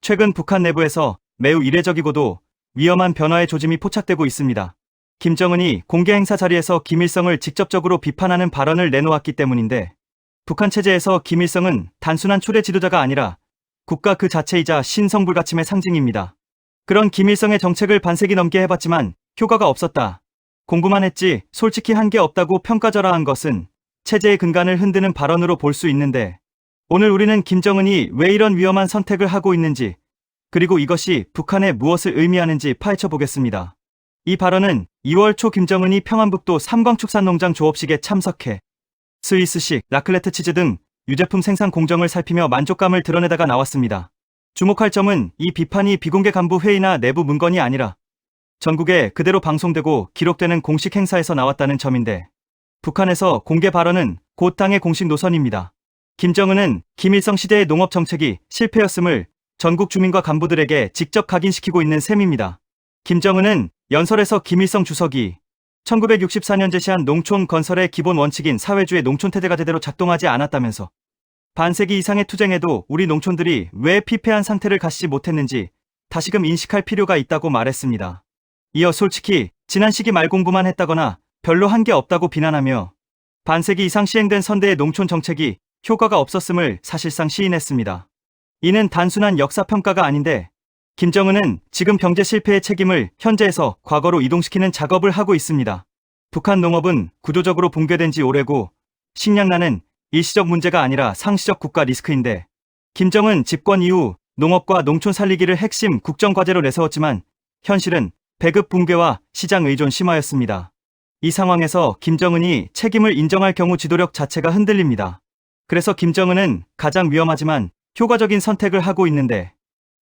최근 북한 내부에서 매우 이례적이고도 위험한 변화의 조짐이 포착되고 있습니다. 김정은이 공개 행사 자리에서 김일성을 직접적으로 비판하는 발언을 내놓았기 때문인데, 북한 체제에서 김일성은 단순한 초대 지도자가 아니라 국가 그 자체이자 신성불가침의 상징입니다. 그런 김일성의 정책을 반세기 넘게 해봤지만 효과가 없었다. 공부만 했지 솔직히 한 게 없다고 평가절하한 것은 체제의 근간을 흔드는 발언으로 볼 수 있는데, 오늘 우리는 김정은이 왜 이런 위험한 선택을 하고 있는지, 그리고 이것이 북한에 무엇을 의미하는지 파헤쳐 보겠습니다. 이 발언은 2월 초 김정은이 평안북도 삼광축산농장 조업식에 참석해 스위스식, 라클레트 치즈 등 유제품 생산 공정을 살피며 만족감을 드러내다가 나왔습니다. 주목할 점은 이 비판이 비공개 간부 회의나 내부 문건이 아니라 전국에 그대로 방송되고 기록되는 공식 행사에서 나왔다는 점인데, 북한에서 공개 발언은 곧 당의 공식 노선입니다. 김정은은 김일성 시대의 농업 정책이 실패였음을 전국 주민과 간부들에게 직접 각인시키고 있는 셈입니다. 김정은은 연설에서 김일성 주석이 1964년 제시한 농촌 건설의 기본 원칙인 사회주의 농촌태제가 제대로 작동하지 않았다면서 반세기 이상의 투쟁에도 우리 농촌들이 왜 피폐한 상태를 갖지 못했는지 다시금 인식할 필요가 있다고 말했습니다. 이어 솔직히 지난 시기 말 공부만 했다거나 별로 한 게 없다고 비난하며 반세기 이상 시행된 선대의 농촌 정책이 효과가 없었음을 사실상 시인했습니다. 이는 단순한 역사평가가 아닌데, 김정은은 지금 경제 실패의 책임을 현재에서 과거로 이동시키는 작업을 하고 있습니다. 북한 농업은 구조적으로 붕괴된 지 오래고 식량난은 일시적 문제가 아니라 상시적 국가 리스크인데, 김정은 집권 이후 농업과 농촌 살리기를 핵심 국정과제로 내세웠지만 현실은 배급 붕괴와 시장 의존 심화였습니다. 이 상황에서 김정은이 책임을 인정할 경우 지도력 자체가 흔들립니다. 그래서 김정은은 가장 위험하지만 효과적인 선택을 하고 있는데,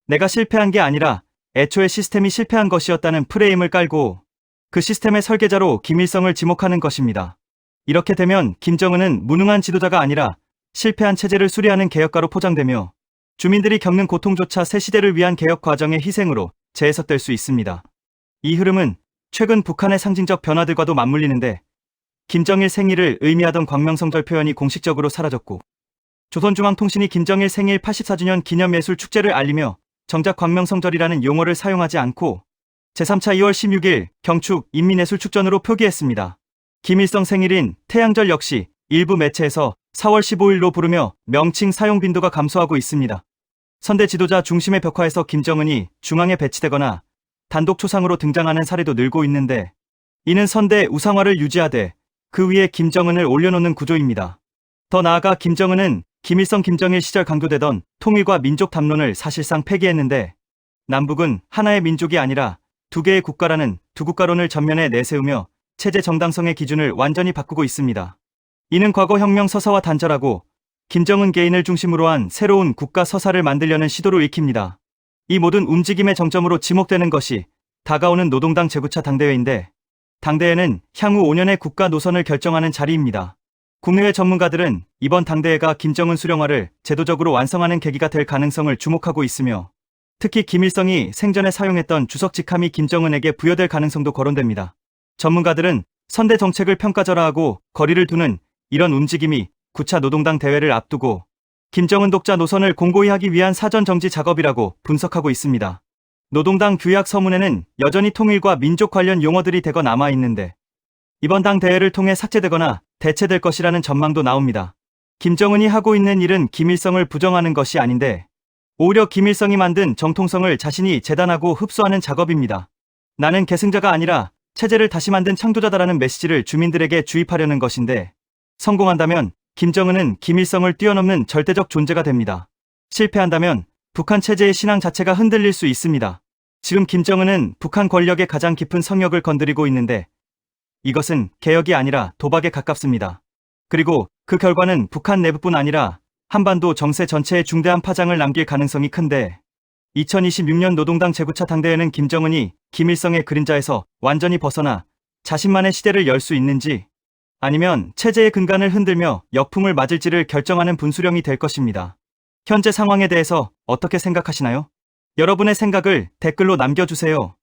내가 실패한 게 아니라 애초에 시스템이 실패한 것이었다는 프레임을 깔고 그 시스템의 설계자로 김일성을 지목하는 것입니다. 이렇게 되면 김정은은 무능한 지도자가 아니라 실패한 체제를 수리하는 개혁가로 포장되며 주민들이 겪는 고통조차 새 시대를 위한 개혁 과정의 희생으로 재해석될 수 있습니다. 이 흐름은 최근 북한의 상징적 변화들과도 맞물리는데, 김정일 생일을 의미하던 광명성절 표현이 공식적으로 사라졌고, 조선중앙통신이 김정일 생일 84주년 기념예술축제를 알리며 정작 광명성절이라는 용어를 사용하지 않고 제3차 2월 16일 경축 인민예술축전으로 표기했습니다. 김일성 생일인 태양절 역시 일부 매체에서 4월 15일로 부르며 명칭 사용 빈도가 감소하고 있습니다. 선대 지도자 중심의 벽화에서 김정은이 중앙에 배치되거나 단독 초상으로 등장하는 사례도 늘고 있는데, 이는 선대 우상화를 유지하되 그 위에 김정은을 올려놓는 구조입니다. 더 나아가 김정은은 김일성 김정일 시절 강조되던 통일과 민족 담론을 사실상 폐기했는데, 남북은 하나의 민족이 아니라 두 개의 국가라는 두국가론을 전면에 내세우며 체제 정당성의 기준을 완전히 바꾸고 있습니다. 이는 과거 혁명 서사와 단절하고 김정은 개인을 중심으로 한 새로운 국가 서사를 만들려는 시도로 읽힙니다. 이 모든 움직임의 정점으로 지목되는 것이 다가오는 노동당 제9차 당대회인데, 당대회는 향후 5년의 국가 노선을 결정하는 자리입니다. 국내외 전문가들은 이번 당대회가 김정은 수령화를 제도적으로 완성하는 계기가 될 가능성을 주목하고 있으며, 특히 김일성이 생전에 사용했던 주석 직함이 김정은에게 부여될 가능성도 거론됩니다. 전문가들은 선대 정책을 평가절하하고 거리를 두는 이런 움직임이 9차 노동당 대회를 앞두고 김정은 독자 노선을 공고히 하기 위한 사전 정지 작업이라고 분석하고 있습니다. 노동당 규약 서문에는 여전히 통일과 민족 관련 용어들이 대거 남아있는데, 이번 당 대회를 통해 삭제되거나 대체될 것이라는 전망도 나옵니다. 김정은이 하고 있는 일은 김일성을 부정하는 것이 아닌데, 오히려 김일성이 만든 정통성을 자신이 재단하고 흡수하는 작업입니다. 나는 계승자가 아니라 체제를 다시 만든 창조자다라는 메시지를 주민들에게 주입하려는 것인데, 성공한다면 김정은은 김일성을 뛰어넘는 절대적 존재가 됩니다. 실패한다면 북한 체제의 신앙 자체가 흔들릴 수 있습니다. 지금 김정은은 북한 권력의 가장 깊은 성역을 건드리고 있는데, 이것은 개혁이 아니라 도박에 가깝습니다. 그리고 그 결과는 북한 내부뿐 아니라 한반도 정세 전체에 중대한 파장을 남길 가능성이 큰데, 2026년 노동당 제9차 당대회는 김정은이 김일성의 그림자에서 완전히 벗어나 자신만의 시대를 열 수 있는지, 아니면 체제의 근간을 흔들며 역풍을 맞을지를 결정하는 분수령이 될 것입니다. 현재 상황에 대해서 어떻게 생각하시나요? 여러분의 생각을 댓글로 남겨주세요.